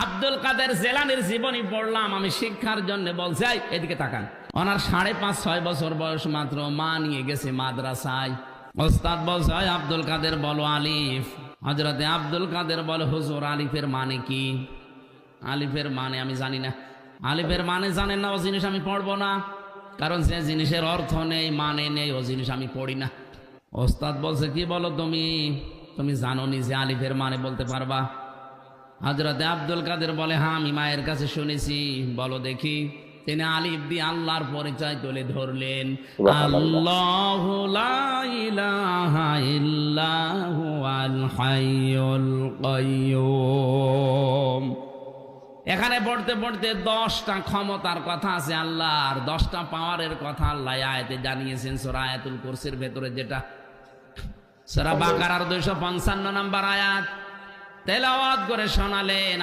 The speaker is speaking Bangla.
আব্দুল কাদের জেলানির জীবনী পড়লাম আমি শিক্ষার জন্য, বলছে এদিকে তাকান। ওনার 5.5-6 বছর বয়স মাত্র, মা নিয়ে গেছে মাদ্রাসায়। ওস্তাদ বলছে আব্দুল কাদের বলো আলিফ। হযরতে আব্দুল কাদের বলে হুজুর আলিফের মানে কি? আলিফের মানে আমি জানি না। আলিফের মানে জানেন না, ও জিনিস আমি পড়বো না, কারণ যে জিনিসের অর্থ নেই মানে নেই ও জিনিস আমি পড়ি না। ওস্তাদ বলছে কি বলো তুমি জানো নি যে আলিফের মানে বলতে পারবা? হযরতে আব্দুল কাদের বলে হ্যাঁ আমি মায়ের কাছে শুনেছি। বলো দেখি। তিনি আলিফ দিয়ে আল্লাহর পরিচয় তুলে ধরলেন, আল্লাহু লা ইলাহা ইল্লা হুয়াল হাইয়ুল কাইয়্যুম। এখানে পড়তে পড়তে 10টা ক্ষমতার কথা আছে আল্লাহর, 10টা পাওয়ারের কথা আল্লাহ আয়াতে জানিয়েছেন সূরা আয়াতুল কুরসির ভেতরে, যেটা সূরা বাকারার 255 নম্বর আয়াত তেলাওয়াত করে শোনালেন।